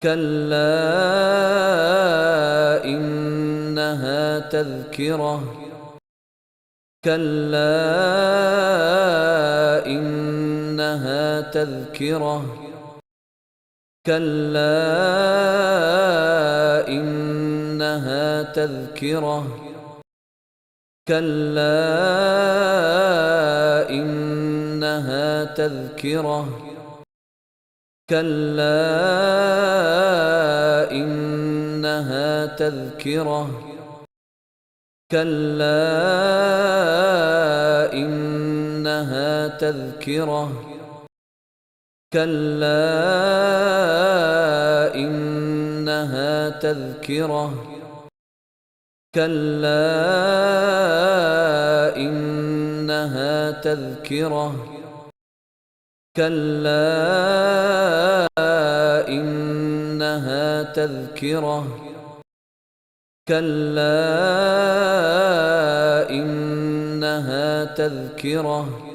كلا إنها تذكرة كلا إنها تذكرة كلا إنها تذكرة كلا إنها تذكرة كلا إنها تذكرة كلا إنها تذكرة كلا إنها تذكرة كلا إنها تذكرة كلا إنها تذكرة كلا إنها تذكرة